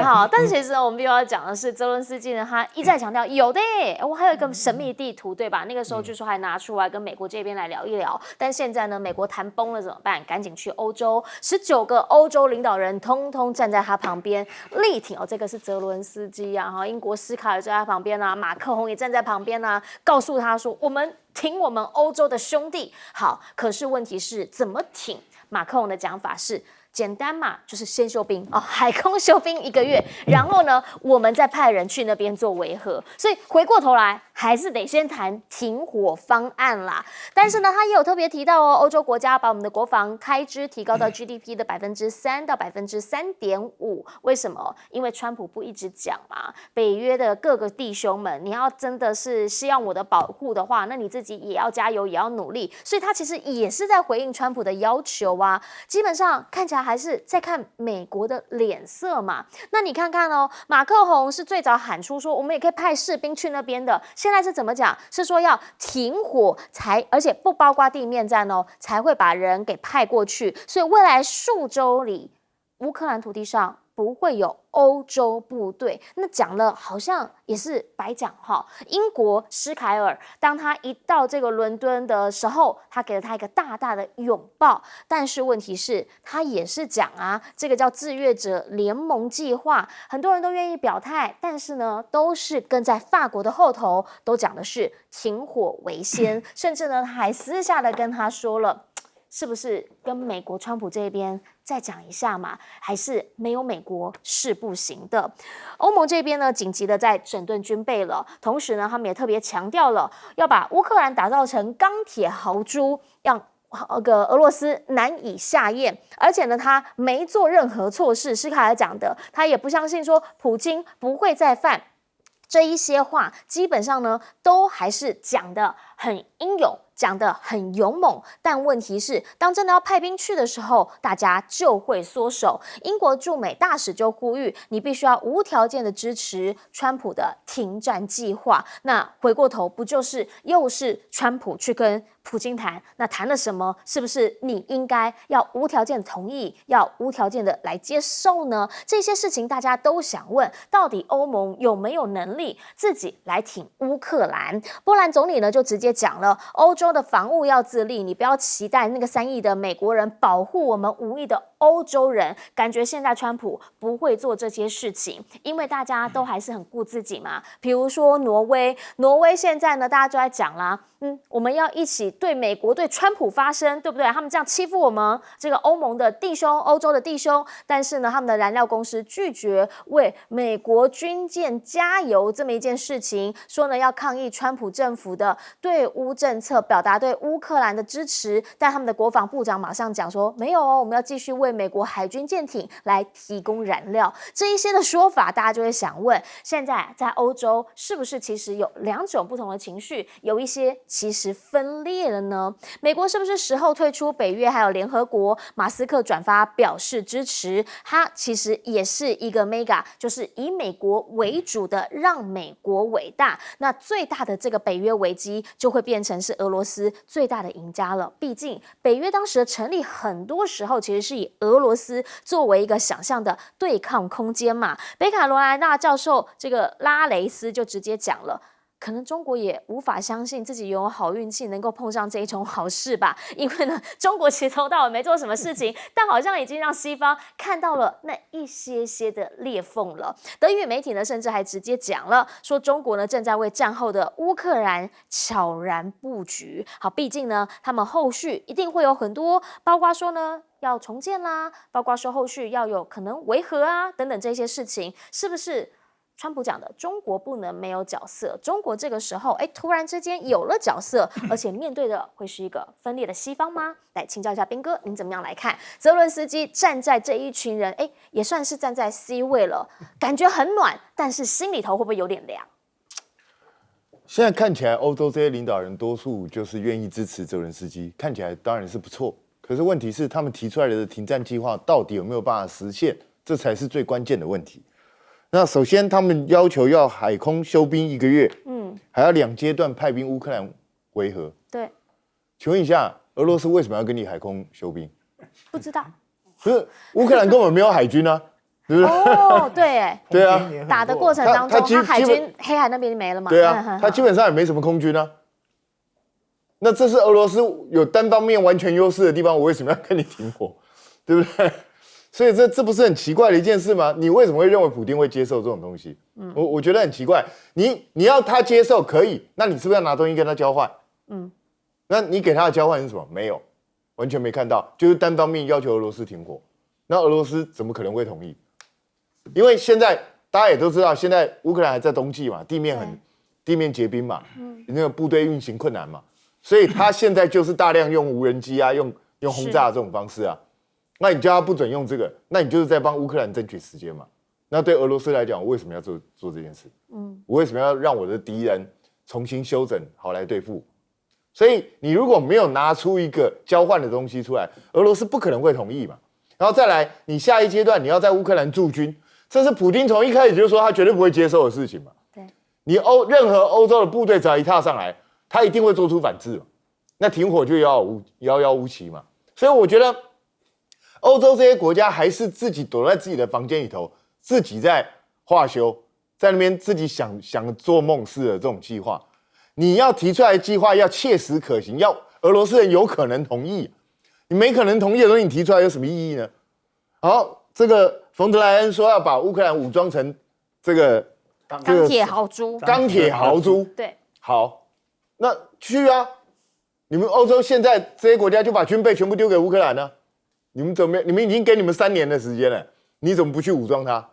好，但是其实呢，我们必须要讲的是，泽伦斯基呢，他一再强调有的耶，我还有一个神秘地图，对吧？那个时候据说还拿出来跟美国这边来聊一聊。但现在呢，美国谈崩了怎么办？赶紧去欧洲，19个欧洲领导人通通站在他旁边力挺哦。这个是泽伦斯基啊，哈，英国斯卡尔在他旁边啊，马克宏也站在旁边啊，告诉他说我们挺我们欧洲的兄弟。好，可是问题是怎么挺？马克宏的讲法是。简单嘛，就是先休兵哦，海空休兵1个月，然后呢，我们再派人去那边做维和。所以回过头来，还是得先谈停火方案啦。但是呢，他也有特别提到哦，欧洲国家把我们的国防开支提高到 GDP 的3%到3.5%。为什么？因为川普不一直讲嘛，北约的各个弟兄们，你要真的是希望我的保护的话，那你自己也要加油，也要努力。所以他其实也是在回应川普的要求啊。基本上看起来还是在看美国的脸色嘛。那你看看哦，马克宏是最早喊出说我们也可以派士兵去那边的，现在是怎么讲？是说要停火才，而且不包括地面战哦，才会把人给派过去。所以未来数周里，乌克兰土地上不会有欧洲部队，那讲了好像也是白讲哈。英国施凯尔当他一到这个伦敦的时候，他给了他一个大大的拥抱，但是问题是，他也是讲啊，这个叫自越者联盟计划，很多人都愿意表态，但是呢，都是跟在法国的后头，都讲的是停火为先，甚至呢，他还私下的跟他说了。是不是跟美国川普这边再讲一下嘛？还是没有美国是不行的？欧盟这边呢，紧急的在整顿军备了，同时呢，他们也特别强调了要把乌克兰打造成钢铁豪猪，让俄罗斯难以下咽，而且呢，他没做任何错事。施凯尔讲的，他也不相信说普京不会再犯。这一些话基本上呢，都还是讲的很英勇，讲的很勇猛，但问题是，当真的要派兵去的时候，大家就会缩手。英国驻美大使就呼吁，你必须要无条件的支持川普的停战计划。那回过头，不就是又是川普去跟普京谈？那谈了什么？是不是你应该要无条件的同意，要无条件的来接受呢？这些事情大家都想问，到底欧盟有没有能力自己来挺乌克兰？波兰总理呢就直接讲了，欧洲的防务要自立，你不要期待那个3亿的美国人保护我们5亿的欧洲人。感觉现在川普不会做这些事情，因为大家都还是很顾自己嘛。比如说挪威现在呢，大家就在讲啦，我们要一起对美国、对川普发声，对不对？他们这样欺负我们这个欧盟的弟兄、欧洲的弟兄，但是呢，他们的燃料公司拒绝为美国军舰加油这么一件事情，说呢要抗议川普政府的对乌政策，表达对乌克兰的支持。但他们的国防部长马上讲说，没有哦，我们要继续为美国海军舰艇来提供燃料。这一些的说法，大家就会想问，现在在欧洲是不是其实有2种不同的情绪，有一些其实分裂了呢？美国是不是时候退出北约还有联合国？马斯克转发表示支持，他其实也是一个 mega， 就是以美国为主的，让美国伟大。那最大的这个北约危机就会变成是俄罗斯最大的赢家了。毕竟北约当时的成立，很多时候其实是以俄罗斯作为一个想象的对抗空间嘛。北卡罗来纳教授这个拉雷斯就直接讲了。可能中国也无法相信自己拥有好运气，能够碰上这一种好事吧？因为呢，中国其实从头到尾没做什么事情，但好像已经让西方看到了那一些些的裂缝了。德语媒体呢，甚至还直接讲了，说中国呢正在为战后的乌克兰悄然布局。好，毕竟呢，他们后续一定会有很多，包括说呢。要重建啦，包括说后续要有可能维和啊等等这些事情，是不是？川普讲的中国不能没有角色，中国这个时候突然之间有了角色，而且面对的会是一个分裂的西方吗？来请教一下彬哥，您怎么样来看泽伦斯基站在这一群人，也算是站在 C 位了，感觉很暖，但是心里头会不会有点凉？现在看起来，欧洲这些领导人多数就是愿意支持泽伦斯基，看起来当然是不错。可是问题是，他们提出来的停战计划到底有没有办法实现？这才是最关键的问题。那首先，他们要求要海空休兵1个月，还要2阶段派兵乌克兰维和。对，请问一下，俄罗斯为什么要跟你海空休兵？不知道，不是乌克兰根本没有海军啊，对不对？哦，对，哎，对啊，打的过程当中，他海军黑海那边没了嘛？对啊，他基本上也没什么空军啊。那这是俄罗斯有单方面完全优势的地方，我为什么要跟你停火？对不对？所以这不是很奇怪的一件事吗？你为什么会认为普丁会接受这种东西？我觉得很奇怪。你要他接受可以，那你是不是要拿东西跟他交换？那你给他的交换是什么？没有，完全没看到，就是单方面要求俄罗斯停火。那俄罗斯怎么可能会同意？因为现在大家也都知道，现在乌克兰还在冬季嘛，地面结冰嘛，那个部队运行困难嘛，所以他现在就是大量用无人机啊，用轰炸这种方式啊。那你叫他不准用这个，那你就是在帮乌克兰争取时间嘛。那对俄罗斯来讲，我为什么要做这件事？我为什么要让我的敌人重新休整，好来对付？所以你如果没有拿出一个交换的东西出来，俄罗斯不可能会同意嘛。然后再来，你下一阶段你要在乌克兰驻军，这是普丁从一开始就说他绝对不会接受的事情嘛。对，你任何欧洲的部队只要一踏上来，他一定会做出反制嘛。那停火就遥遥无期嘛。所以我觉得欧洲这些国家还是自己躲在自己的房间里头，自己在化修，在那边自己想做梦似的这种计划。你要提出来的计划要切实可行，要俄罗斯人有可能同意。你没可能同意的东西，你提出来有什么意义呢？好，这个冯德莱恩说要把乌克兰武装成这个钢铁豪猪，钢铁豪猪。对，好，那去啊！你们欧洲现在这些国家就把军备全部丢给乌克兰了。你们已经给你们3年的时间了，你怎么不去武装它？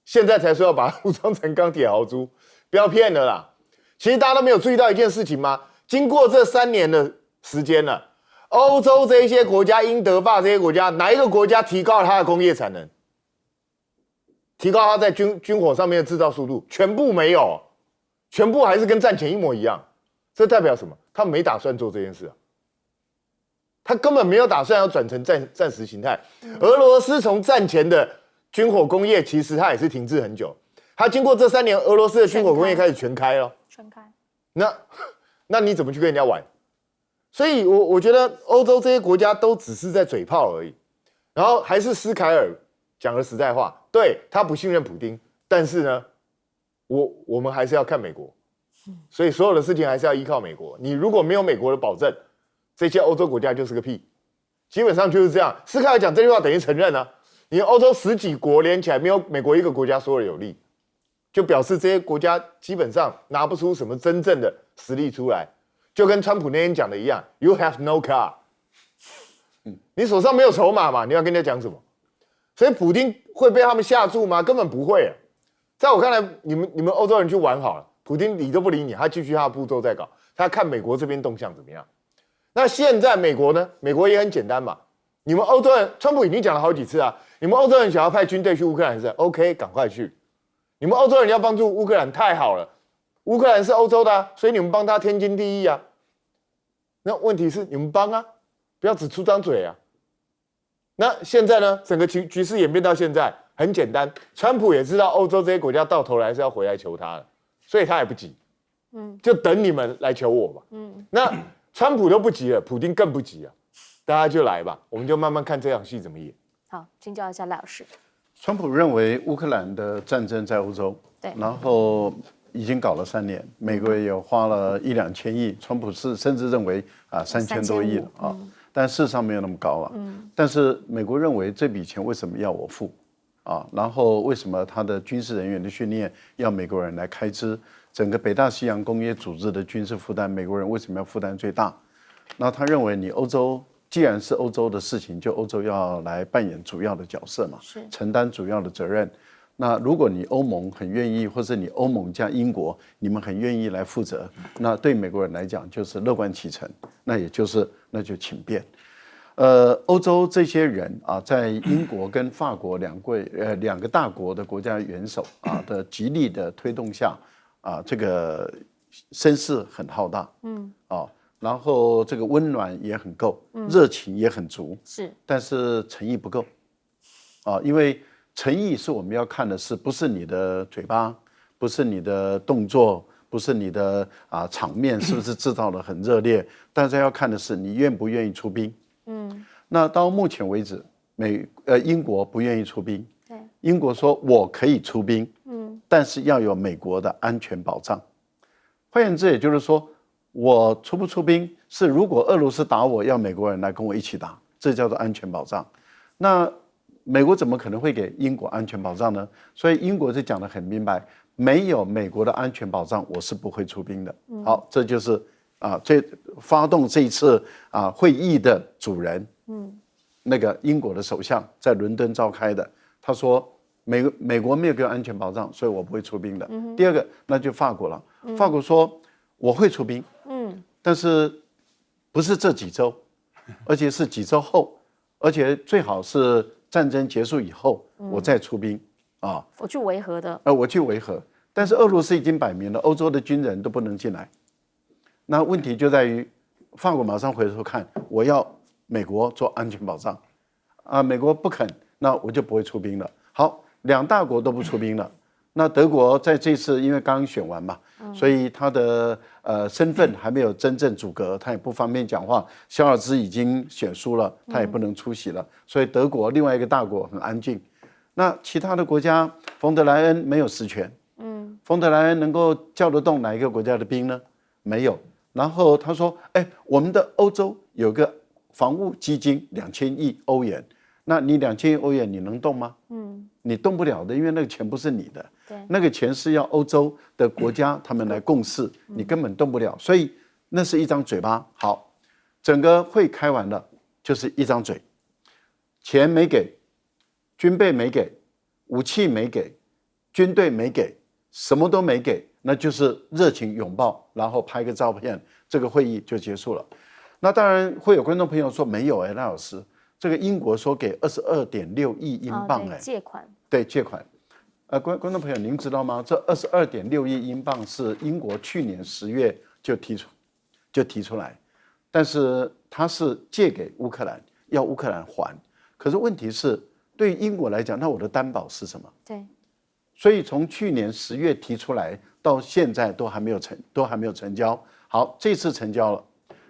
现在才说要把它武装成钢铁豪猪，不要骗了啦！其实大家都没有注意到一件事情吗？经过这3年的时间了，欧洲这些国家，英德法这些国家，哪一个国家提高了它的工业产能，提高它在军火上面的制造速度？全部没有，全部还是跟战前一模一样。这代表什么？他们没打算做这件事啊。他根本没有打算要转成战时形态。俄罗斯从战前的军火工业，其实它也是停滞很久。它经过这3年，俄罗斯的军火工业开始全开了。全开。那你怎么去跟人家玩？所以我觉得欧洲这些国家都只是在嘴炮而已。然后还是斯凯尔讲了实在话，对，他不信任普丁，但是呢，我们还是要看美国。所以所有的事情还是要依靠美国。你如果没有美国的保证，这些欧洲国家就是个屁，基本上就是这样。斯凯尔讲这句话等于承认啊，你欧洲10几国连起来没有美国一个国家说的有利，就表示这些国家基本上拿不出什么真正的实力出来，就跟川普那天讲的一样 ，You have no car， 你手上没有筹码嘛，你要跟人家讲什么？所以普丁会被他们吓住吗？根本不会啊。在我看来，你们欧洲人去玩好了，普丁理都不理你，他继续他的步骤在搞，他看美国这边动向怎么样。那现在美国呢？美国也很简单嘛。你们欧洲人，川普已经讲了好几次啊。你们欧洲人想要派军队去乌克兰是 OK， 赶快去。你们欧洲人要帮助乌克兰太好了，乌克兰是欧洲的啊，所以你们帮他天经地义啊。那问题是你们帮啊，不要只出张嘴啊。那现在呢？整个局势演变到现在很简单，川普也知道欧洲这些国家到头来是要回来求他的，所以他也不急，就等你们来求我吧。那川普都不急了，普丁更不急了，大家就来吧，我们就慢慢看这场戏怎么演。好，请教一下赖老师。川普认为乌克兰的战争在欧洲，对，然后已经搞了3年，美国也花了1、2千亿，川普甚至认为3000多亿了啊，但事实上没有那么高了。但是美国认为这笔钱为什么要我付啊？然后为什么他的军事人员的训练要美国人来开支？整个北大西洋公约组织的军事负担，美国人为什么要负担最大？那他认为你欧洲既然是欧洲的事情，就欧洲要来扮演主要的角色嘛，承担主要的责任。那如果你欧盟很愿意，或是你欧盟加英国，你们很愿意来负责，那对美国人来讲就是乐观其成，那就请便。欧洲这些人啊，在英国跟法国两个大国的国家元首的极力的推动下。这个声势很浩大，然后这个温暖也很够，热情也很足，但是诚意不够，因为诚意是我们要看的是，不是你的嘴巴，不是你的动作，不是你的场面是不是制造得很热烈，大家要看的是你愿不愿意出兵。那到目前为止，英国不愿意出兵，英国说我可以出兵，但是要有美国的安全保障。换言之，也就是说，我出不出兵是如果俄罗斯打我，要美国人来跟我一起打，这叫做安全保障。那美国怎么可能会给英国安全保障呢？所以英国就讲得很明白，没有美国的安全保障，我是不会出兵的。好，这就是这发动这一次会议的主人，那个英国的首相在伦敦召开的，他说美国没有给我安全保障，所以我不会出兵的。第二个，那就法国了，法国说我会出兵，但是不是这几周，而且是几周后，而且最好是战争结束以后我再出兵我去维和的，我去维和，但是俄罗斯已经摆明了，欧洲的军人都不能进来。那问题就在于，法国马上回头看，我要美国做安全保障，美国不肯，那我就不会出兵了。好，两大国都不出兵了。那德国在这次因为刚选完嘛，所以他的身份还没有真正阻隔，他也不方便讲话。肖尔兹已经选输了，他也不能出席了，所以德国另外一个大国很安静。那其他的国家，冯德莱恩没有实权，冯德莱恩能够叫得动哪一个国家的兵呢？没有。然后他说：“我们的欧洲有个防务基金2000亿欧元，那你2000亿欧元你能动吗？你动不了的，因为那个钱不是你的，那个钱是要欧洲的国家他们来共事，你根本动不了。所以那是一张嘴巴。好，整个会开完了，就是一张嘴，钱没给，军备没给，武器没给，军队没给，什么都没给。”那就是热情拥抱，然后拍个照片，这个会议就结束了。那当然会有观众朋友说没有赖老师，这个英国说给22.6亿英镑借款，对借款。观众朋友您知道吗？这22.6亿英镑是英国去年10月就提出来，但是他是借给乌克兰，要乌克兰还。可是问题是，对于英国来讲，那我的担保是什么？对。所以从去年10月提出来到现在都还没有成交。好，这次成交了，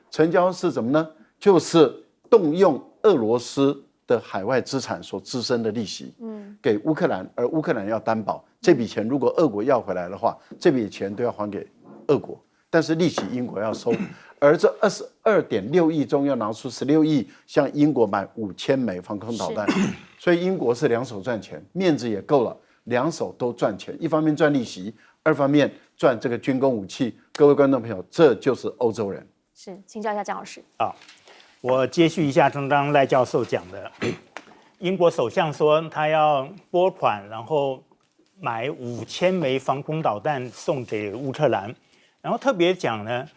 成交是什么呢？就是动用俄罗斯的海外资产所滋生的利息，给乌克兰，而乌克兰要担保这笔钱，如果俄国要回来的话，这笔钱都要还给俄国，但是利息英国要收，而这22.6亿中要拿出16亿向英国买5000枚防空导弹，所以英国是两手赚钱，面子也够了。两手都赚钱，一方面赚利息，二方面赚这个军工武器。各位观众朋友，这就是欧洲人。是，请教一下江老师。我接续一下刚刚赖教授讲的，英国首相说他要拨款，然后买5000枚防空导弹送给乌克兰，然后特别讲呢，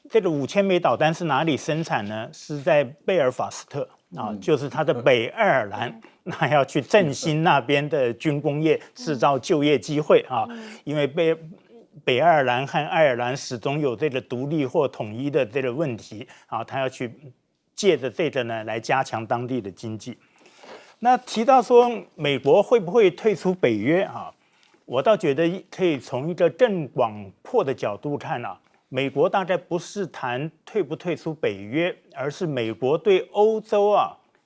这个5000枚导弹是哪里生产呢？是在贝尔法斯特就是他的北爱尔兰。那要去振兴那边的军工业，制造就业机会因为北爱尔兰和爱尔兰始终有这个独立或统一的这个问题他要去借着这个呢来加强当地的经济。那提到说美国会不会退出北约我倒觉得可以从一个更广阔的角度看美国大概不是谈退不退出北约，而是美国对欧洲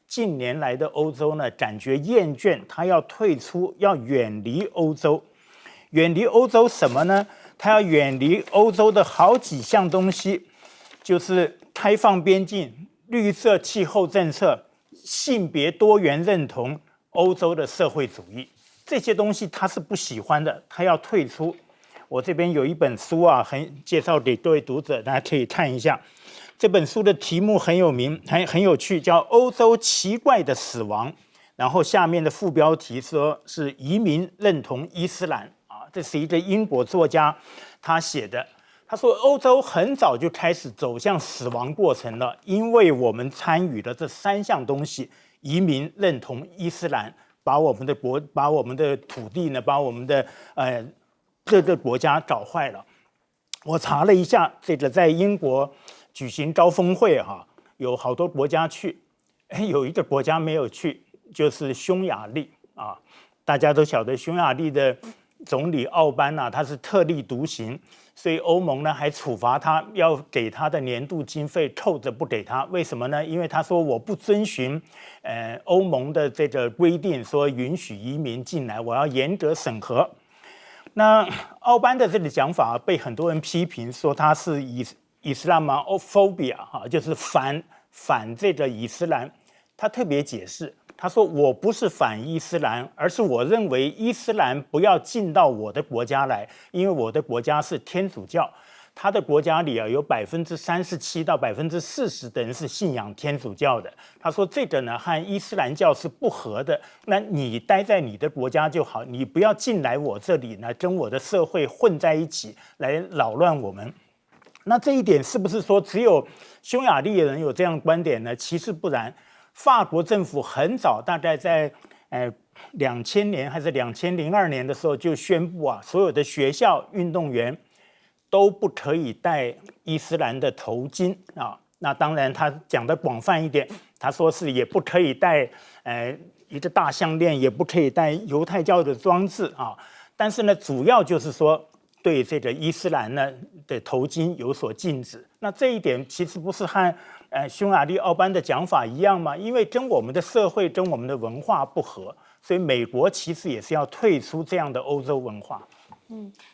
近年来的欧洲呢，感觉厌倦，他要退出，要远离欧洲。远离欧洲什么呢？他要远离欧洲的好几项东西，就是开放边境、绿色气候政策、性别多元认同、欧洲的社会主义，这些东西他是不喜欢的，他要退出。我这边有一本书介绍给各位读者，大家可以看一下。这本书的题目很有名，很有趣，叫《欧洲奇怪的死亡》。然后下面的副标题说是移民认同伊斯兰这是一个英国作家他写的。他说欧洲很早就开始走向死亡过程了，因为我们参与了这3项东西：移民认同伊斯兰，把我们的土地呢，把我们的各个国家搞坏了。我查了一下，这个在英国举行高峰会有好多国家去，有一个国家没有去，就是匈牙利大家都晓得匈牙利的总理奥班他是特立独行，所以欧盟呢还处罚他，要给他的年度经费凑着不给他。为什么呢？因为他说我不遵循欧盟的这个规定，说允许移民进来，我要严格审核。那奥班的这个讲法被很多人批评，说他是Islamophobia 就是反这个伊斯兰。他特别解释，他说我不是反伊斯兰，而是我认为伊斯兰不要进到我的国家来，因为我的国家是天主教，他的国家里有37%到40%的人是信仰天主教的。他说这个呢和伊斯兰教是不合的，那你待在你的国家就好，你不要进来我这里呢，跟我的社会混在一起来扰乱我们。那这一点是不是说只有匈牙利人有这样的观点呢？其实不然。法国政府很早，大概在2000年还是2002年的时候就宣布所有的学校运动员都不可以戴伊斯兰的头巾那当然他讲的广泛一点，他说是也不可以戴一个大项链，也不可以戴犹太教的装置但是呢，主要就是说对这个伊斯兰呢的头巾有所禁止。那这一点其实不是和匈牙利奥班的讲法一样吗？因为跟我们的社会跟我们的文化不合，所以美国其实也是要退出这样的欧洲文化。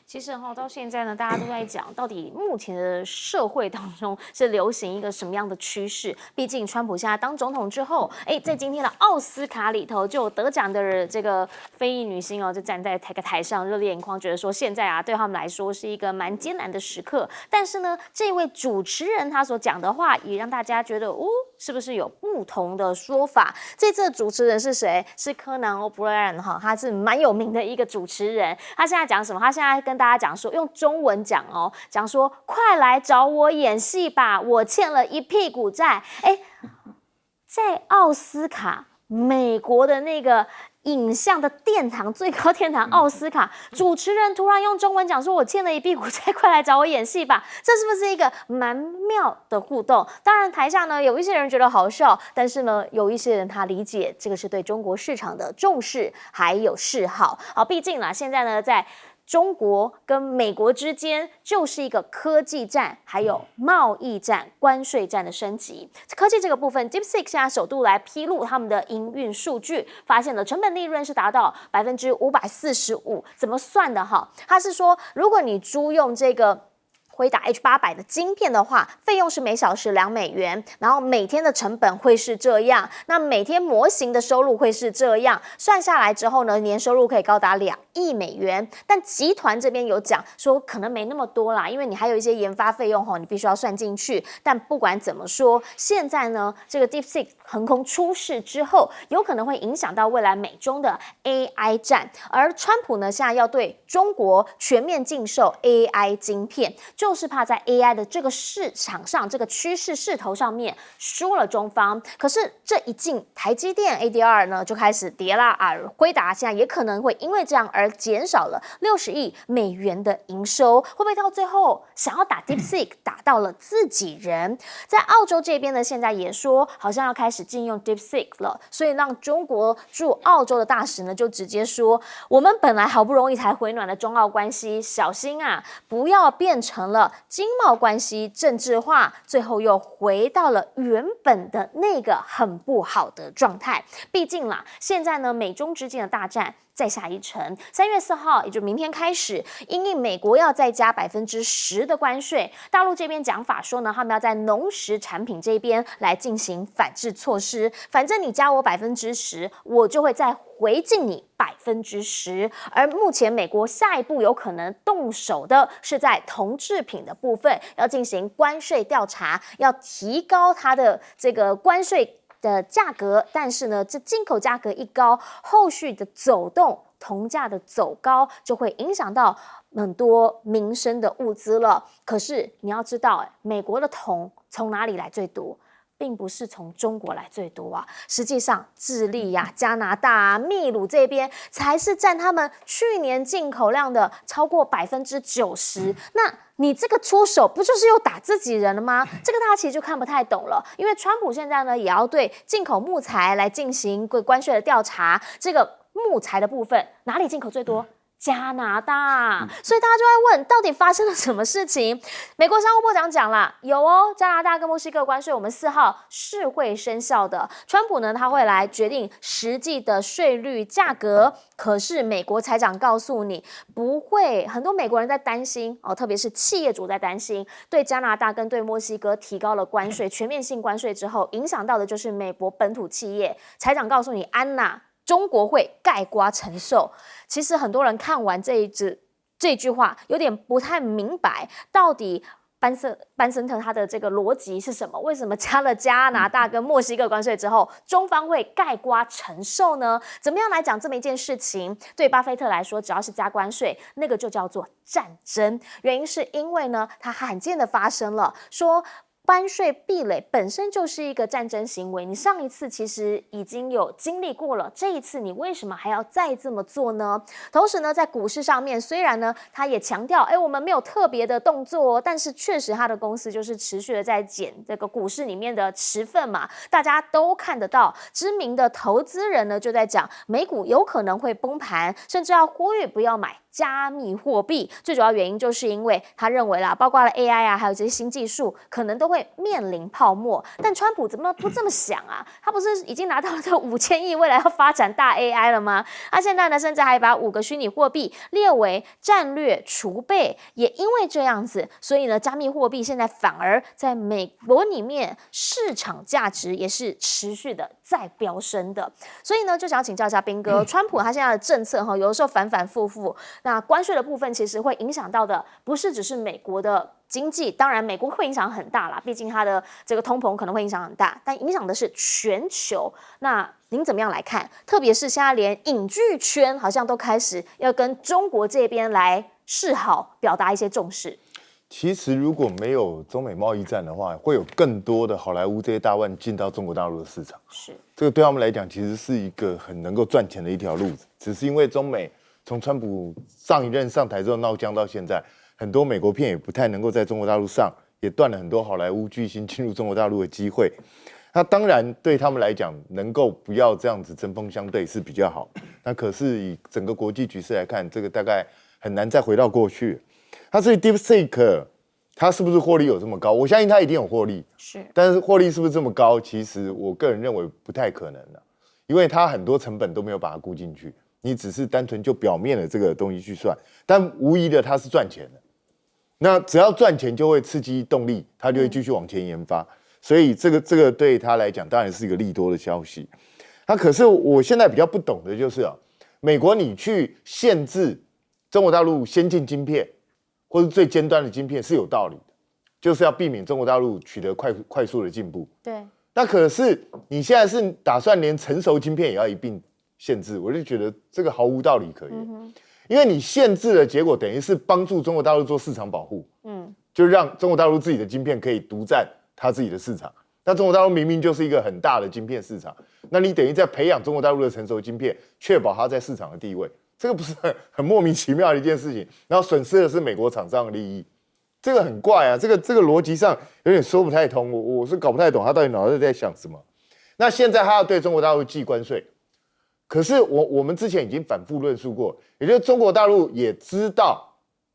其实到现在呢，大家都在讲，到底目前的社会当中是流行一个什么样的趋势？毕竟川普现在当总统之后，在今天的奥斯卡里头，就有得奖的这个非裔女星就站在台上热烈眼眶，觉得说现在对他们来说是一个蛮艰难的时刻。但是呢，这位主持人他所讲的话，也让大家觉得是不是有不同的说法？这次的主持人是谁？是柯南·欧布莱恩他是蛮有名的一个主持人。他现在讲什么？他现在跟大家讲说，用中文讲讲说快来找我演戏吧，我欠了一屁股债。在奥斯卡，美国的那个影像的殿堂，最高殿堂奥斯卡，主持人突然用中文讲说我欠了一屁股债，快来找我演戏吧，这是不是一个蛮妙的互动？当然台下呢有一些人觉得好笑，但是呢有一些人他理解这个是对中国市场的重视还有示好。毕竟现在呢在中国跟美国之间就是一个科技战，还有贸易战、关税战的升级。科技这个部分 ，DeepSeek 现在首度来披露他们的营运数据，发现了成本利润是达到545%，怎么算的他是说，如果你租用这个辉达 H800 的晶片的话，费用是每小时$2，然后每天的成本会是这样，那每天模型的收入会是这样，算下来之后呢，年收入可以高达$2亿。但集团这边有讲说，可能没那么多啦，因为你还有一些研发费用你必须要算进去。但不管怎么说，现在呢，这个 DeepSeek 横空出世之后，有可能会影响到未来美中的 AI 战。而川普呢，现在要对中国全面禁售 AI 晶片，就是怕在 AI 的这个市场上，这个趋势势头上面输了中方。可是这一禁，台积电 ADR 呢就开始跌啦辉达现在也可能会因为这样而减少了$60亿的营收，会不会到最后想要打 DeepSeek 打到了自己人？在澳洲这边呢，现在也说好像要开始禁用 DeepSeek 了，所以让中国驻澳洲的大使呢就直接说，我们本来好不容易才回暖的中澳关系，小心不要变成了经贸关系政治化，最后又回到了原本的那个很不好的状态。毕竟现在呢，美中之间的大战再下一城，3月4号，也就明天开始，因应美国要再加10%的关税，大陆这边讲法说呢，他们要在农食产品这边来进行反制措施，反正你加我10%，我就会再回敬你10%。而目前美国下一步有可能动手的是在铜制品的部分要进行关税调查，要提高它的这个关税的价格，但是呢，这进口价格一高，后续的走动，铜价的走高，就会影响到很多民生的物资了。可是你要知道，美国的铜从哪里来最多？并不是从中国来最多实际上智利加拿大秘鲁这边才是占他们去年进口量的超过90%。那你这个出手不就是又打自己人了吗？这个大家其实就看不太懂了，因为川普现在呢也要对进口木材来进行关税的调查，这个木材的部分哪里进口最多？加拿大，所以大家就会问，到底发生了什么事情？美国商务部长讲了，有哦，加拿大跟墨西哥关税，我们4号是会生效的。川普呢，他会来决定实际的税率价格。可是美国财长告诉你，不会，很多美国人在担心哦，特别是企业主在担心，对加拿大跟对墨西哥提高了关税，全面性关税之后，影响到的就是美国本土企业。财长告诉你，安娜。中国会概括承受。其实很多人看完这句话，有点不太明白，到底班森特他的这个逻辑是什么？为什么加了加拿大跟墨西哥关税之后，中方会概括承受呢？怎么样来讲这么一件事情？对巴菲特来说，只要是加关税，那个就叫做战争。原因是因为呢，他罕见的发生了说。关税壁垒本身就是一个战争行为，你上一次其实已经有经历过了，这一次你为什么还要再这么做呢？同时呢，在股市上面，虽然呢，他也强调，我们没有特别的动作，但是确实他的公司就是持续的在减这个股市里面的持份嘛，大家都看得到。知名的投资人呢就在讲，美股有可能会崩盘，甚至要呼吁不要买加密货币。最主要原因就是因为他认为啦，包括了 AI 啊，还有这些新技术，可能都会面临泡沫。但川普怎么不这么想啊？他不是已经拿到了这5000亿，未来要发展大 AI 了吗？他现在呢，甚至还把5个虚拟货币列为战略储备。也因为这样子，所以呢，加密货币现在反而在美国里面市场价值也是持续的在飙升的。所以呢，就想要请教一下彬哥，川普他现在的政策有的时候反反复复。那关税的部分其实会影响到的，不是只是美国的经济，当然美国会影响很大啦，毕竟它的这个通膨可能会影响很大，但影响的是全球。那您怎么样来看？特别是现在连影剧圈好像都开始要跟中国这边来示好，表达一些重视。其实如果没有中美贸易战的话，会有更多的好莱坞这些大腕进到中国大陆的市场。是，这个对他们来讲，其实是一个很能够赚钱的一条路子。只是因为中美从川普上一任上台之后闹僵到现在，很多美国片也不太能够在中国大陆上，也断了很多好莱坞巨星进入中国大陆的机会。那当然对他们来讲，能够不要这样子针锋相对是比较好。那可是以整个国际局势来看，这个大概很难再回到过去。那至于 DeepSeek， 它是不是获利有这么高？我相信它一定有获利，是，但是获利是不是这么高？其实我个人认为不太可能的，因为它很多成本都没有把它估进去。你只是单纯就表面的这个东西去算，但无疑的它是赚钱的。那只要赚钱就会刺激动力，它就会继续往前研发。所以这个对他来讲当然是一个利多的消息。那可是我现在比较不懂的就是美国你去限制中国大陆先进晶片或是最尖端的晶片是有道理的，就是要避免中国大陆取得快速的进步。对。那可是你现在是打算连成熟晶片也要一并限制，我就觉得这个毫无道理可言。因为你限制的结果等于是帮助中国大陆做市场保护，就让中国大陆自己的晶片可以独占他自己的市场。那中国大陆明明就是一个很大的晶片市场，那你等于在培养中国大陆的成熟晶片，确保它在市场的地位，这个不是很莫名其妙的一件事情？然后损失的是美国厂商的利益，这个很怪啊，这个逻辑上有点说不太通，我是搞不太懂他到底脑袋在想什么。那现在他要对中国大陆计关税。可是我们之前已经反复论述过，也就是中国大陆也知道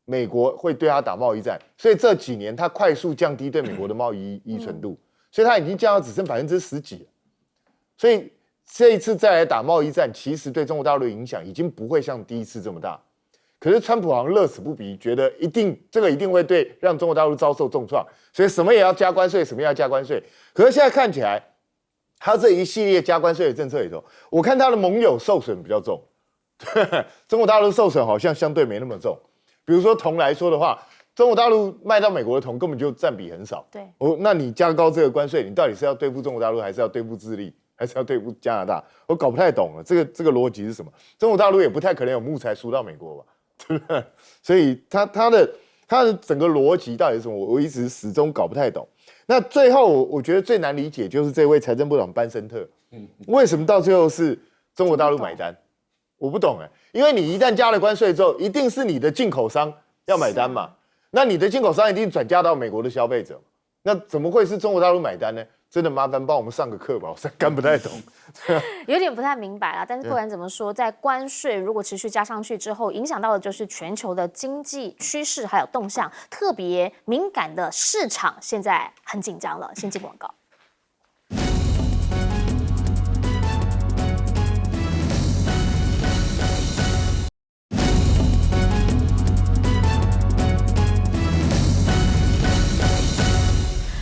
美国会对他打贸易战，所以这几年他快速降低对美国的贸易依存度，所以他已经降到只剩10%几了。所以这一次再来打贸易战，其实对中国大陆的影响已经不会像第一次这么大。可是川普好像乐此不疲，觉得这个一定会让中国大陆遭受重创，所以什么也要加关税，什么也要加关税。可是现在看起来，他这一系列加关税的政策里头，我看他的盟友受损比较重，中国大陆受损好像相对没那么重。比如说铜来说的话，中国大陆卖到美国的铜根本就占比很少。对，那你加高这个关税，你到底是要对付中国大陆，还是要对付智利，还是要对付加拿大？我搞不太懂了，这个逻辑是什么？中国大陆也不太可能有木材输到美国吧，对不对？所以他的整个逻辑到底是什么？我一直始终搞不太懂。那最后我觉得最难理解就是这位财政部长班森特，为什么到最后是中国大陆买单？我不懂因为你一旦加了关税之后，一定是你的进口商要买单嘛，那你的进口商一定转嫁到美国的消费者，那怎么会是中国大陆买单呢？真的麻烦帮我们上个课吧，我实在看不太懂。有点不太明白啦。但是不管怎么说，在关税如果持续加上去之后，影响到的就是全球的经济趋势还有动向，特别敏感的市场现在很紧张了。先进广告。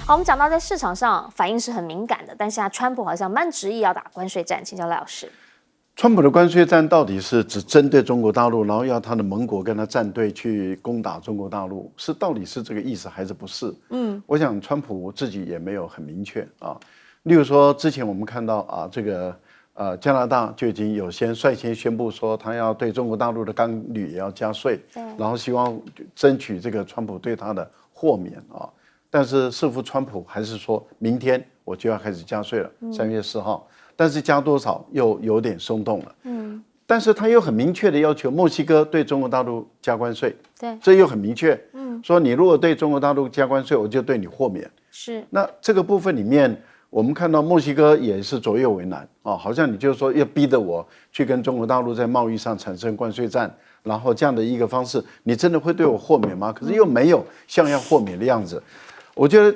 好，我们讲到在市场上反应是很敏感的，但现在川普好像蛮执意要打关税战，请教赖老师。川普的关税战到底是只针对中国大陆，然后要他的盟国跟他站队去攻打中国大陆，到底是这个意思还是不是？我想川普自己也没有很明确啊。例如说，之前我们看到啊，这个加拿大就已经有率先宣布说，他要对中国大陆的钢铝也要加税，然后希望争取这个川普对他的豁免啊。但是似乎川普还是说明天我就要开始加税了，3月4号，但是加多少又有点松动了。但是他又很明确的要求墨西哥对中国大陆加关税，对，这又很明确，说你如果对中国大陆加关税，我就对你豁免。是，那这个部分里面，我们看到墨西哥也是左右为难啊，好像你就是说要逼着我去跟中国大陆在贸易上产生关税战，然后这样的一个方式，你真的会对我豁免吗？可是又没有像要豁免的样子。我觉得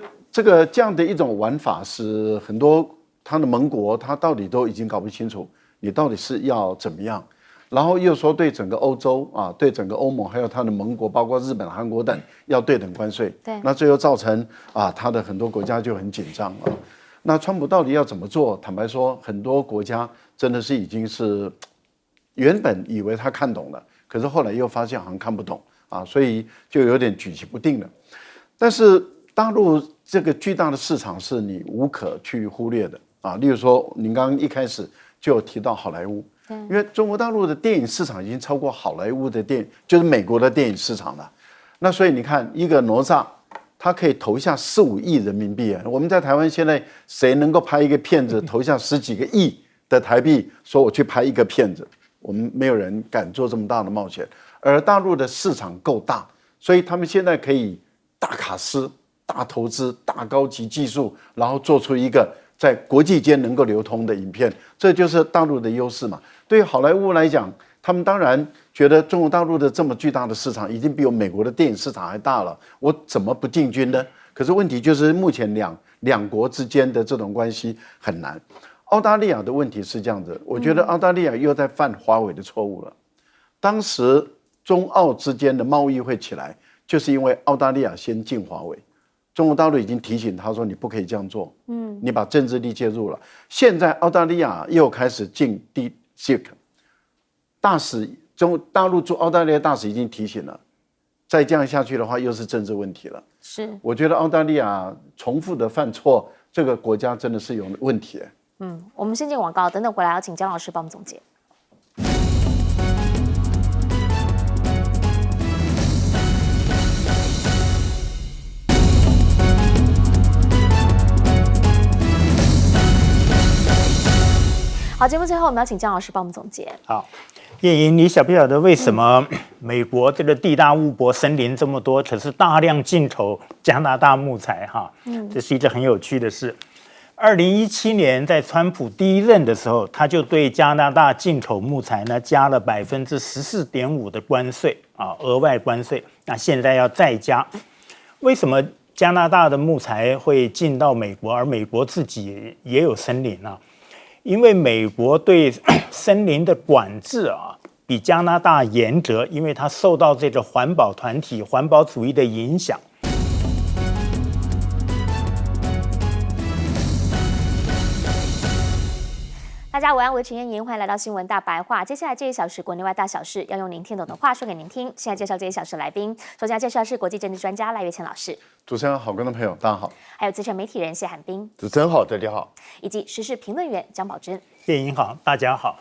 这样的一种玩法是很多他的盟国他到底都已经搞不清楚，你到底是要怎么样，然后又说对整个欧洲啊，对整个欧盟还有他的盟国，包括日本、韩国等要对等关税，对，那最后造成啊他的很多国家就很紧张啊。那川普到底要怎么做？坦白说，很多国家真的是已经是原本以为他看懂了，可是后来又发现好像看不懂啊，所以就有点举棋不定了。但是大陆这个巨大的市场是你无可去忽略的啊，例如说，您刚刚一开始就有提到好莱坞，因为中国大陆的电影市场已经超过好莱坞的就是美国的电影市场了。那所以你看，一个哪吒，他可以投下4、5亿人民币啊。我们在台湾现在谁能够拍一个片子投下10几个亿的台币，说我去拍一个片子，我们没有人敢做这么大的冒险。而大陆的市场够大，所以他们现在可以大卡司、大投资、大高级技术，然后做出一个在国际间能够流通的影片，这就是大陆的优势嘛。对于好莱坞来讲，他们当然觉得中国大陆的这么巨大的市场已经比我美国的电影市场还大了，我怎么不进军呢？可是问题就是目前两国之间的这种关系很难。澳大利亚的问题是这样子，我觉得澳大利亚又在犯华为的错误了。当时中澳之间的贸易会起来，就是因为澳大利亚先进华为，中国大陆已经提醒他说你不可以这样做，你把政治力介入了。现在澳大利亚又开始进 DSIC， 大使大陆驻澳大利亚大使已经提醒了，再这样下去的话又是政治问题了。是，我觉得澳大利亚重复的犯错，这个国家真的是有问题。我们先进广告，等等回来要请姜老师帮我们总结。好，节目最后我们要请姜老师帮我们总结。好，叶莹，你晓不晓得为什么美国这个地大物博，森林这么多，可是大量进口加拿大木材？哈，这是一件很有趣的事。2017年在川普第一任的时候，他就对加拿大进口木材呢加了14.5%的关税啊，额外关税。那现在要再加，为什么加拿大的木材会进到美国，而美国自己也有森林啊？因为美国对森林的管制啊，比加拿大严格，因为它受到这个环保团体、环保主义的影响。大家午安，我是陈燕莹，欢迎来到新闻大白话。接下来这1小时国内外大小事，要用您听懂的话说给您听。现在介绍这1小时来宾，首先要介绍的是国际政治专家赖岳谦老师，主持人好，观众朋友大家好，还有资深媒体人谢海滨，主持人好，大家好，以及时事评论员江宝珍。叶莹好，大家好。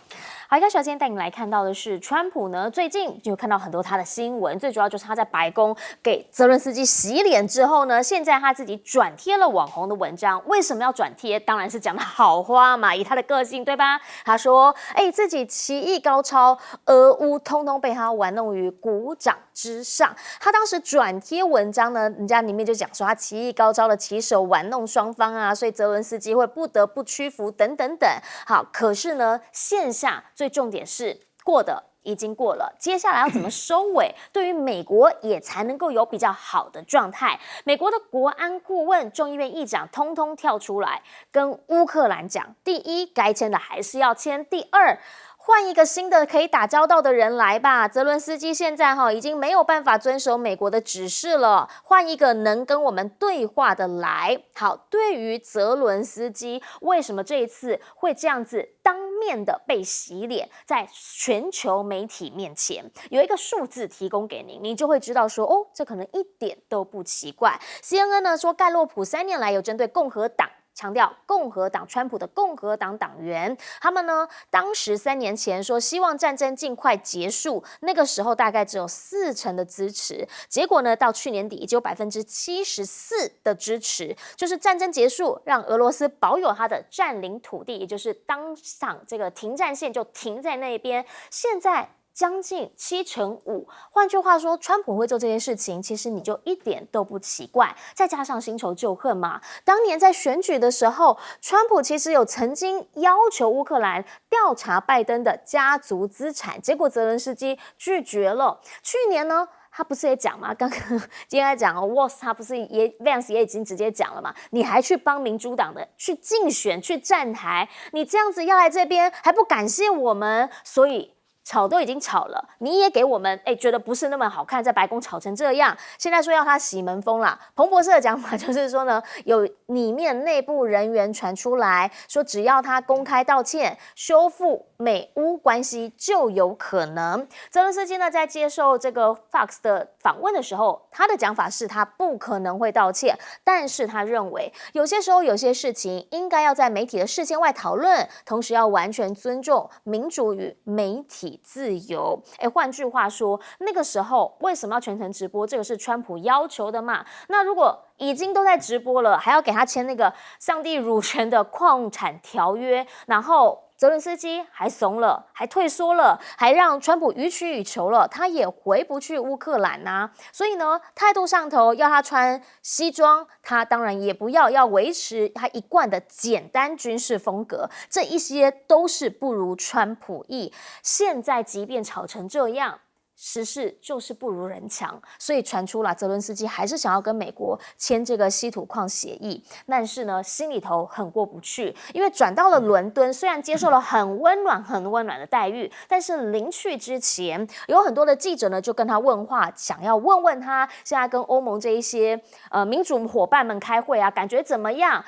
好，一开始今天带你来看到的是，川普呢最近就看到很多他的新闻，最主要就是他在白宫给泽伦斯基洗脸之后呢，现在他自己转贴了网红的文章。为什么要转贴？当然是讲的好话嘛，以他的个性，对吧？他说，自己棋艺高超，俄乌通通被他玩弄于股掌之上。他当时转贴文章呢，人家里面就讲说他棋艺高超的棋手玩弄双方啊，所以泽伦斯基会不得不屈服等等等。好，可是呢，线下最重点是过的。已经过了，接下来要怎么收尾？对于美国也才能够有比较好的状态。美国的国安顾问、众议院议长通通跳出来跟乌克兰讲：第一，该签的还是要签；第二，换一个新的可以打交道的人来吧。泽伦斯基现在已经没有办法遵守美国的指示了，换一个能跟我们对话的来。好，对于泽伦斯基为什么这一次会这样子当面的被洗脸，在全球媒体面前有一个数字提供给您，你就会知道说，哦，这可能一点都不奇怪。CNN 呢说，盖洛普3年来有针对共和党。强调共和党川普的共和党党员，他们呢当时3年前说希望战争尽快结束，那个时候大概只有40%的支持，结果呢到去年底已经有74%的支持，就是战争结束，让俄罗斯保有它的占领土地，也就是当场这个停战线就停在那边，现在。将近75%，换句话说，川普会做这件事情，其实你就一点都不奇怪。再加上新仇旧恨嘛，当年在选举的时候，川普其实有曾经要求乌克兰调查拜登的家族资产，结果泽伦斯基拒绝了。去年呢？他不是也讲吗？刚刚今天在讲Walz 他不是也 Vance 也已经直接讲了嘛？你还去帮民主党的去竞选去站台，你这样子要来这边还不感谢我们，所以。吵都已经吵了，你也给我们觉得不是那么好看，在白宫吵成这样，现在说要他洗门风啦。彭博社的讲法就是说呢，有里面内部人员传出来说，只要他公开道歉，修复美乌关系就有可能。泽伦斯基呢，在接受这个 Fox 的访问的时候，他的讲法是他不可能会道歉，但是他认为有些时候有些事情应该要在媒体的视线外讨论，同时要完全尊重民主与媒体自由。换句话说，那个时候为什么要全程直播？这个是川普要求的嘛？那如果已经都在直播了，还要给他签那个上帝乳权的矿产条约，然后泽伦斯基还怂了，还退缩了，还让川普予取予求了，他也回不去乌克兰啊。所以呢，态度上头要他穿西装，他当然也不要维持他一贯的简单军事风格，这一些都是不如川普意。现在即便吵成这样，时势就是不如人强，所以传出了泽伦斯基还是想要跟美国签这个稀土矿协议，但是呢，心里头很过不去，因为转到了伦敦，虽然接受了很温暖的待遇，但是临去之前，有很多的记者呢就跟他问话，想要问问他现在跟欧盟这一些民主伙伴们开会啊，感觉怎么样？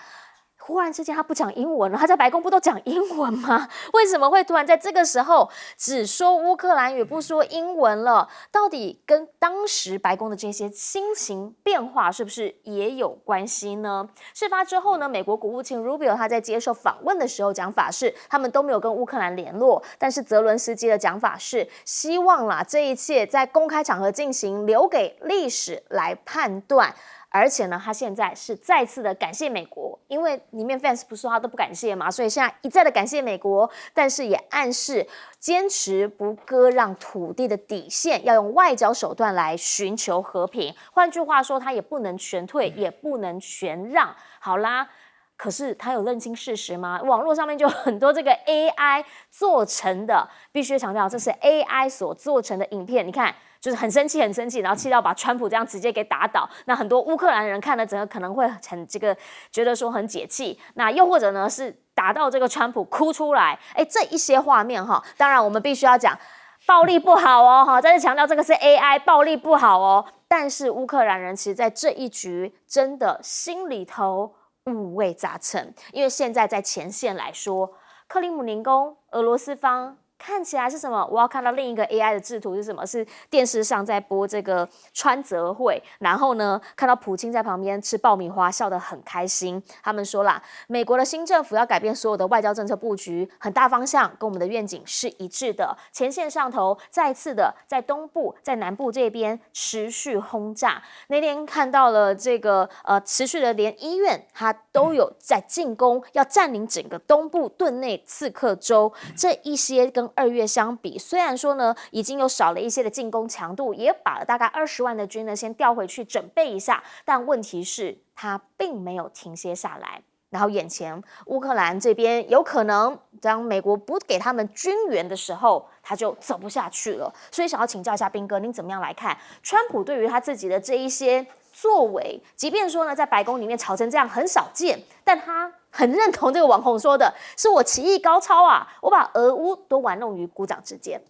忽然之间他不讲英文了，他在白宫不都讲英文吗？为什么会突然在这个时候只说乌克兰语不说英文了？到底跟当时白宫的这些心情变化是不是也有关系呢？事发之后呢，美国国务卿 Rubio 他在接受访问的时候讲法是，他们都没有跟乌克兰联络，但是泽伦斯基的讲法是希望啦这一切在公开场合进行，留给历史来判断。而且呢，他现在是再次的感谢美国，因为里面 fans 不是说他都不感谢嘛，所以现在一再的感谢美国，但是也暗示坚持不割让土地的底线，要用外交手段来寻求和平。换句话说，他也不能全退，也不能全让。好啦。可是他有认清事实吗？网络上面就有很多这个 AI 做成的，必须强调这是 AI 所做成的影片。你看，就是很生气，然后气到把川普这样直接给打倒。那很多乌克兰人看了整个可能会很觉得说很解气。那又或者呢是打到这个川普哭出来。这一些画面哈，当然我们必须要讲暴力不好哦哈，再次强调这个是 AI 暴力不好哦。但是乌克兰人其实在这一局真的心里头五味杂陈，因为现在在前线来说，克里姆林宫俄罗斯方看起来是什么？我要看到另一个 AI 的制图是什么？是电视上在播这个川泽会，然后呢，看到普京在旁边吃爆米花，笑得很开心。他们说啦，美国的新政府要改变所有的外交政策布局，很大方向跟我们的愿景是一致的。前线上头再次的在东部、在南部这边持续轰炸。那天看到了这个持续的连医院它都有在进攻，要占领整个东部顿内刺客州，这一些跟2月相比，虽然说呢已经有少了一些的进攻强度，也把了大概20万的军呢先调回去准备一下，但问题是它并没有停歇下来。然后眼前乌克兰这边有可能当美国不给他们军援的时候，他就走不下去了。所以想要请教一下彬哥，您怎么样来看川普对于他自己的这一些作为？即便说呢在白宫里面吵成这样很少见，但他很认同这个网红说的，是我棋艺高超啊，我把俄乌都玩弄于股掌之间。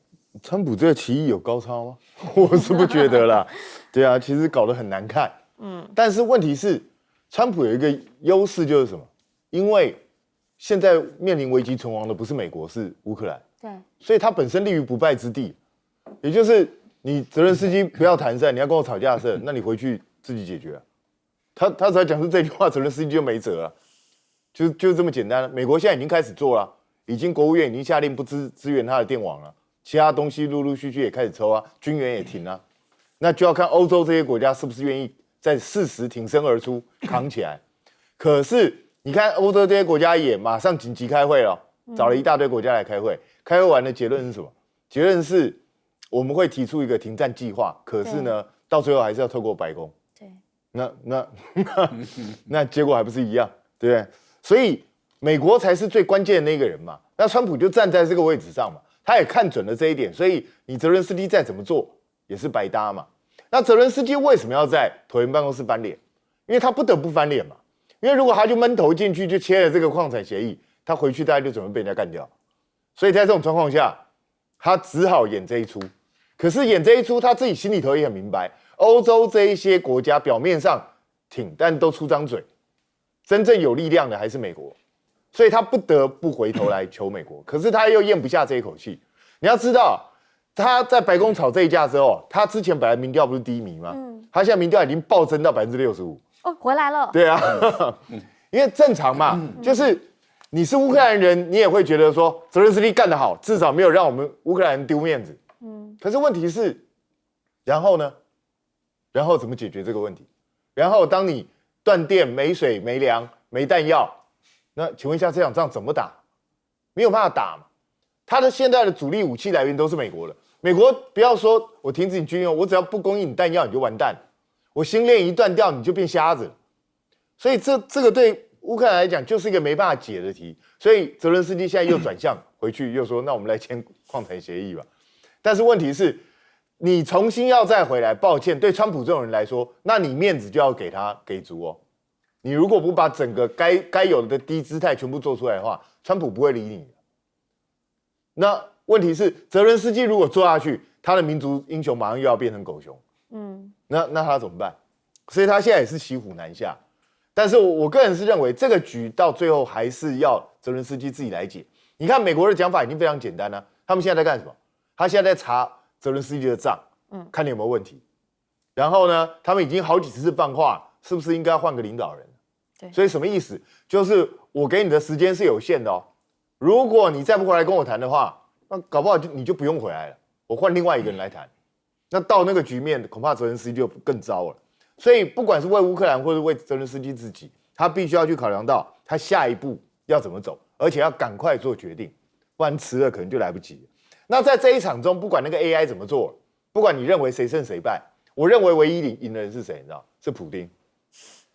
川普这个棋艺有高超吗？我是不觉得啦。对啊，其实搞得很难看。但是问题是，川普有一个优势就是什么？因为现在面临危机存亡的不是美国，是乌克兰。对，所以他本身立于不败之地。也就是你泽连斯基不要谈判，你要跟我吵架的事，那你回去自己解决啊。他只要讲出这句话，泽连斯基就没辙了。就这么简单。美国现在已经开始做了，已经国务院已经下令不支援他的电网了，其他东西陆陆续续也开始抽啊，军援也停了。那就要看欧洲这些国家是不是愿意在适时挺身而出扛起来。可是你看欧洲这些国家也马上紧急开会了，找了一大堆国家来开会，开会完的结论是什么？结论是我们会提出一个停战计划，可是呢，到最后还是要透过白宫。对，那结果还不是一样，对不对？所以美国才是最关键的那个人嘛。那川普就站在这个位置上嘛，他也看准了这一点，所以你泽连斯基再怎么做也是白搭嘛。那泽连斯基为什么要在椭圆办公室翻脸？因为他不得不翻脸嘛。因为如果他就闷头进去，就签了这个矿产协议，他回去大概就准备被人家干掉。所以在这种状况下，他只好演这一出。可是演这一出，他自己心里头也很明白，欧洲这一些国家表面上挺，但都出张嘴，真正有力量的还是美国。所以他不得不回头来求美国。可是他又咽不下这一口气。你要知道，他在白宫吵这一架之后，他之前本来民调不是第一名吗？他现在民调已经暴增到65%。哦，回来了。对啊，因为正常嘛，就是你是乌克兰人，你也会觉得说泽连斯基干得好，至少没有让我们乌克兰人丢面子。可是问题是，然后呢？然后怎么解决这个问题？然后当你断电、没水、没粮、没弹药，那请问一下这场仗怎么打？没有办法打嘛。他的现在的主力武器来源都是美国的。美国不要说我停止你军用，我只要不供应你弹药，你就完蛋了。我星链一断掉，你就变瞎子了。所以这个对乌克兰来讲就是一个没办法解的题。所以泽连斯基现在又转向回去，又说那我们来签矿产协议吧。但是问题是，你重新要再回来，抱歉，对川普这种人来说，那你面子就要给足哦。你如果不把整个该有的低姿态全部做出来的话，川普不会理你的。那问题是，泽连斯基如果做下去，他的民族英雄马上又要变成狗熊。那他怎么办？所以他现在也是骑虎难下。但是我个人是认为，这个局到最后还是要泽连斯基自己来解。你看美国的讲法已经非常简单了，他们现在在干什么？他现在在查泽连斯基的账，看你有没有问题。然后呢，他们已经好几次放话，是不是应该换个领导人？对，所以什么意思？就是我给你的时间是有限的哦。如果你再不回来跟我谈的话，那搞不好你就不用回来了，我换另外一个人来谈。那到那个局面，恐怕泽连斯基就更糟了。所以不管是为乌克兰或者为泽连斯基自己，他必须要去考量到他下一步要怎么走，而且要赶快做决定，不然迟了可能就来不及了。那在这一场中，不管那个 AI 怎么做，不管你认为谁胜谁败，我认为唯一赢的人是谁？你知道？是普丁。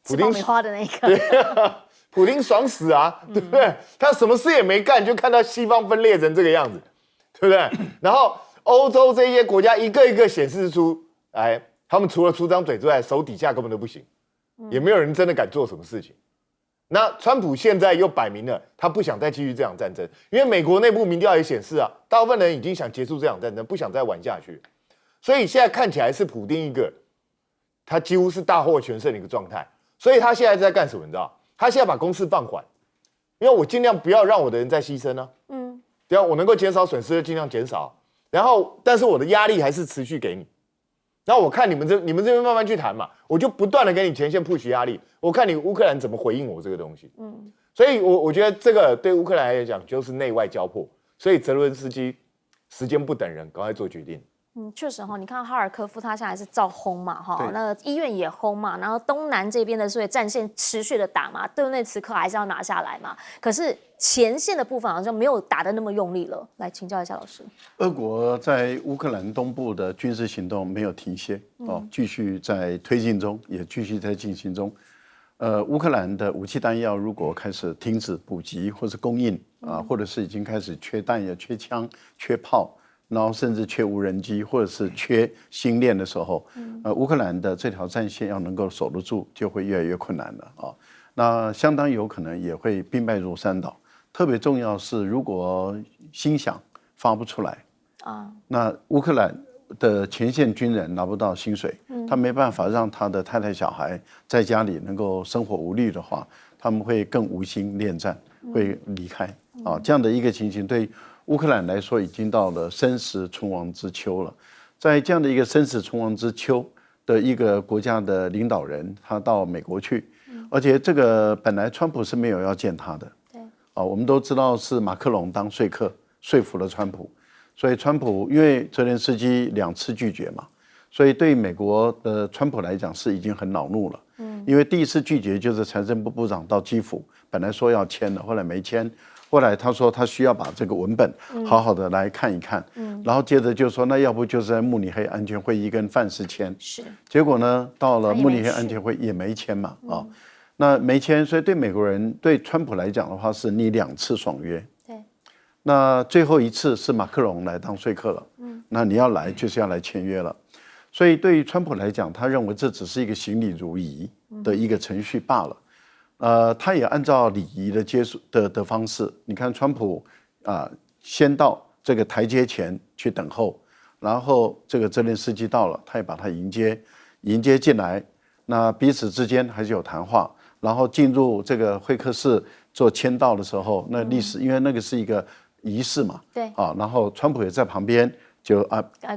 吃爆米花的那个。对啊，普丁爽死啊，对不对？他什么事也没干，就看到西方分裂成这个样子，对不对？然后欧洲这些国家一个一个显示出，哎，他们除了出张嘴之外，手底下根本都不行，也没有人真的敢做什么事情。那川普现在又摆明了，他不想再继续这场战争，因为美国内部民调也显示啊，大部分人已经想结束这场战争，不想再玩下去。所以现在看起来是普丁一个，他几乎是大获全胜的一个状态。所以他现在在干什么？你知道？他现在把攻势放缓，因为我尽量不要让我的人再牺牲啊。只要我能够减少损失，就尽量减少。然后，但是我的压力还是持续给你。然后我看你们这边慢慢去谈嘛，我就不断的给你前线 push 压力，我看你乌克兰怎么回应我这个东西。所以我觉得这个对乌克兰来讲就是内外交迫，所以泽伦斯基时间不等人，赶快做决定。确实哈，你看哈尔科夫他现在是照轰嘛哈，对那医院也轰嘛，然后东南这边的所以战线持续的打嘛，顿内茨克还是要拿下来嘛，可是前线的部分好像没有打得那么用力了。来请教一下老师，俄国在乌克兰东部的军事行动没有停歇继续在推进中，也继续在进行中。乌克兰的武器弹药如果开始停止补给或是供应或者是已经开始缺弹药、缺枪、缺炮。然后甚至缺无人机，或者是缺星链的时候，乌克兰的这条战线要能够守得住，就会越来越困难了啊。那相当有可能也会兵败如山倒。特别重要是，如果薪饷发不出来那乌克兰的前线军人拿不到薪水，他没办法让他的太太小孩在家里能够生活无虑的话，他们会更无心恋战，会离开啊。这样的一个情形对乌克兰来说已经到了生死存亡之秋了。在这样的一个生死存亡之秋的一个国家的领导人，他到美国去，而且这个本来川普是没有要见他的，我们都知道是马克龙当说客说服了川普，所以川普因为泽连斯基2次拒绝嘛，所以对美国的川普来讲是已经很恼怒了，因为第一次拒绝就是财政部部长到基辅，本来说要签的，后来没签。后来他说他需要把这个文本好好的来看一看，然后接着就说那要不就是在慕尼黑安全会议跟范斯签，结果呢到了慕尼黑安全会也没签嘛那没签，所以对美国人对川普来讲的话是你2次爽约，那最后一次是马克龙来当说客了，那你要来就是要来签约了，所以对于川普来讲，他认为这只是一个行礼如仪的一个程序罢了。他也按照礼仪的接触的方式，你看川普先到这个台阶前去等候，然后这个泽连斯基到了，他也把他迎接进来，那彼此之间还是有谈话，然后进入这个会客室做签到的时候，那历史因为那个是一个仪式嘛，然后川普也在旁边就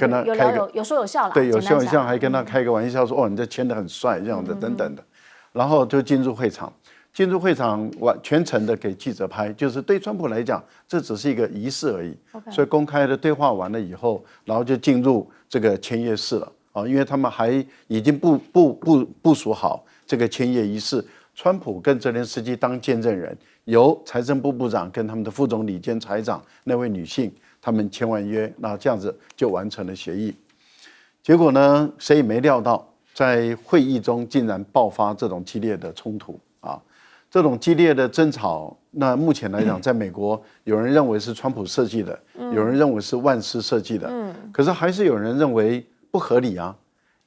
跟他开个有说有笑啦，对，有说有笑，还跟他开个玩笑说你这签得很帅这样的等等的，然后就进入会场。进入会场全程的给记者拍，就是对川普来讲，这只是一个仪式而已。所以公开的对话完了以后，然后就进入这个签约式了因为他们还已经部署好这个签约仪式。川普跟泽连斯基当见证人，由财政部部长跟他们的副总理兼财长那位女性，他们签完约，那这样子就完成了协议。结果呢，谁也没料到，在会议中竟然爆发这种激烈的冲突这种激烈的争吵，那目前来讲，在美国有人认为是川普设计的，有人认为是万斯设计的，可是还是有人认为不合理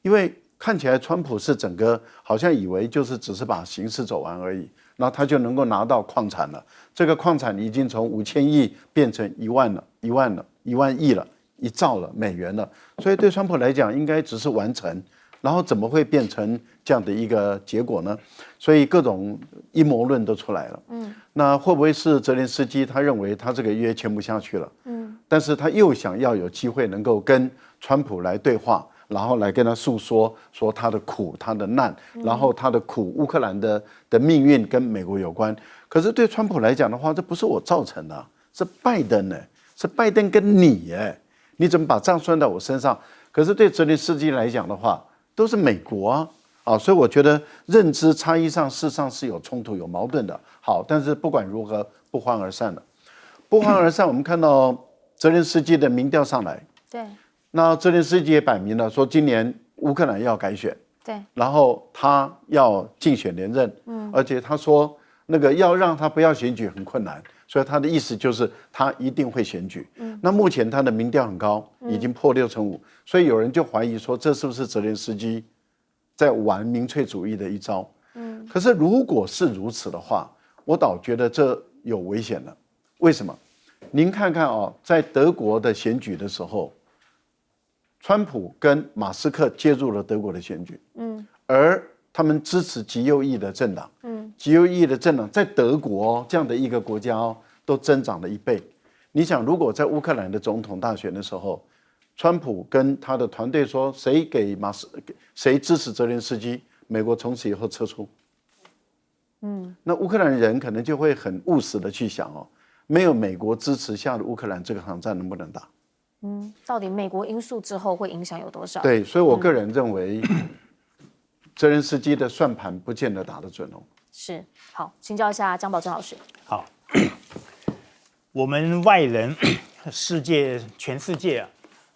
因为看起来川普是整个好像以为就是只是把形式走完而已，那他就能够拿到矿产了。这个矿产已经从5000亿变成1万了，1万亿了，1兆了美元了，所以对川普来讲应该只是完成。然后怎么会变成这样的一个结果呢？所以各种阴谋论都出来了。那会不会是泽连斯基他认为他这个约签不下去了？但是他又想要有机会能够跟川普来对话，然后来跟他诉说他的苦、他的难，然后他的苦，乌克兰的命运跟美国有关。可是对川普来讲的话，这不是我造成的，是拜登是拜登跟你你怎么把账算到我身上？可是对泽连斯基来讲的话，都是美国所以我觉得认知差异上事实上是有冲突有矛盾的。好，但是不管如何不欢而散了。不欢而散，我们看到泽连斯基的民调上来，对，那泽连斯基也摆明了说今年乌克兰要改选，对，然后他要竞选连任，而且他说那个要让他不要选举很困难，所以他的意思就是他一定会选举。那目前他的民调很高，已经破65%，所以有人就怀疑说这是不是泽连斯基在玩民粹主义的一招？可是如果是如此的话，我倒觉得这有危险了。为什么？您看看在德国的选举的时候，川普跟马斯克介入了德国的选举，而他们支持极右翼的政党，极右翼的政党在德国这样的一个国家都增长了1倍。你想，如果在乌克兰的总统大选的时候，川普跟他的团队说谁支持泽连斯基，美国从此以后撤出。那乌克兰人可能就会很务实的去想没有美国支持下的乌克兰这场战能不能打？到底美国因素之后会影响有多少？对，所以我个人认为，泽连斯基的算盘不见得打得准哦。是，好，请教一下江宝珍老师。好，我们外人，全世界啊，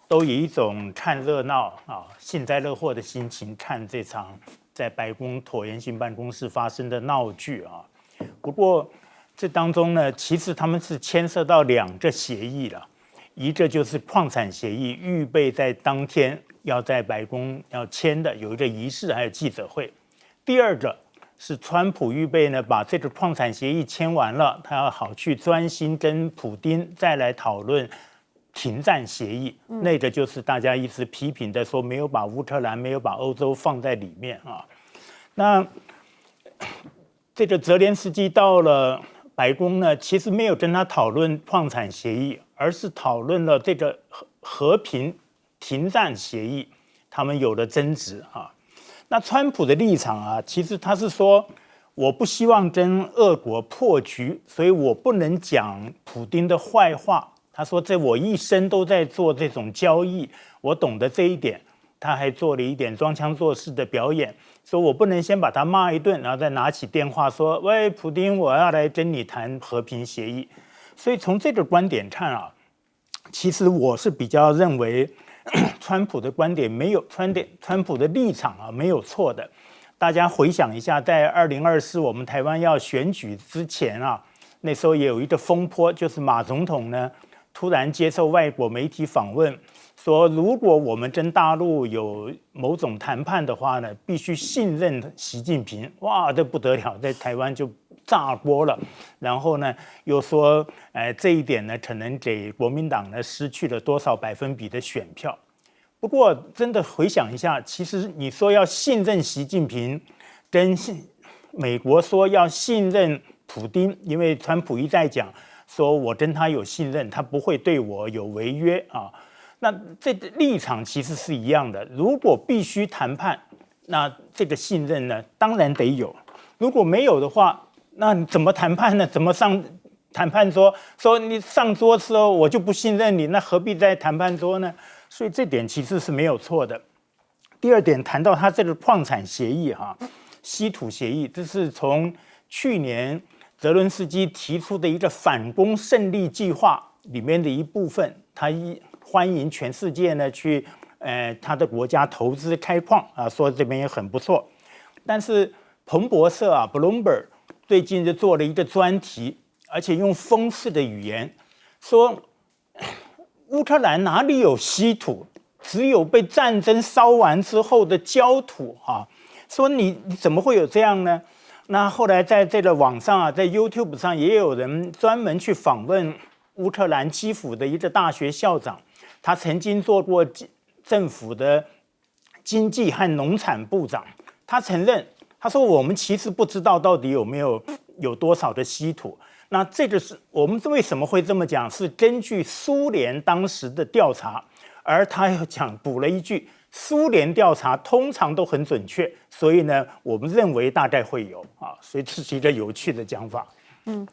都以一种看热闹啊、幸灾乐祸的心情看这场在白宫椭圆形办公室发生的闹剧啊。不过这当中呢，其实他们是牵涉到2个协议了，一个就是矿产协议，预备在当天要在白宫要签的，有一个仪式，还有记者会。第二个是川普预备呢把这个矿产协议签完了，他要好去专心跟普丁再来讨论停战协议，那个就是大家一直批评的说没有把乌克兰、没有把欧洲放在里面啊。那这个泽连斯基到了白宫呢，其实没有跟他讨论矿产协议，而是讨论了这个和平停战协议，他们有了争执啊。那川普的立场啊，其实他是说，我不希望跟俄国破局，所以我不能讲普丁的坏话。他说，这我一生都在做这种交易，我懂得这一点。他还做了一点装腔作势的表演，说我不能先把他骂一顿，然后再拿起电话说，喂，普丁，我要来跟你谈和平协议。所以从这个观点看啊，其实我是比较认为川普的观点没有川普的立场啊没有错的。大家回想一下，在2024我们台湾要选举之前啊，那时候也有一个风波，就是马总统呢突然接受外国媒体访问，说如果我们跟大陆有某种谈判的话呢，必须信任习近平。哇，这不得了，在台湾就炸锅了。然后呢，又说，这一点呢，可能给国民党呢失去了多少%的选票。不过，真的回想一下，其实你说要信任习近平，跟美国说要信任普丁，因为川普一再讲说我跟他有信任，他不会对我有违约啊。那这个立场其实是一样的。如果必须谈判，那这个信任呢，当然得有。如果没有的话，那你怎么谈判呢？怎么上谈判桌？说你上桌之后我就不信任你，那何必在谈判桌呢？所以这点其实是没有错的。第二点，谈到他这个矿产协议哈，稀土协议，这是从去年泽伦斯基提出的一个反攻胜利计划里面的一部分，他欢迎全世界呢去他的国家投资开矿啊，说这边也很不错。但是彭博社啊 Bloomberg 最近就做了一个专题，而且用讽刺的语言说，乌克兰哪里有稀土，只有被战争烧完之后的焦土啊！说你怎么会有这样呢？那后来在这个网上啊，在 YouTube 上也有人专门去访问乌克兰基辅的一个大学校长，他曾经做过政府的经济和农产部长，他承认，他说我们其实不知道到底有多少的稀土。那这个是我们为什么会这么讲？是根据苏联当时的调查，而他又补了一句：苏联调查通常都很准确，所以呢，我们认为大概会有啊，所以这是一个有趣的讲法。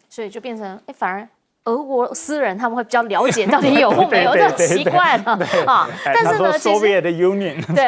所以就变成反而俄罗斯人他们会比较了解到底有或没有，这奇怪了啊。但是呢，Soviet Union 对。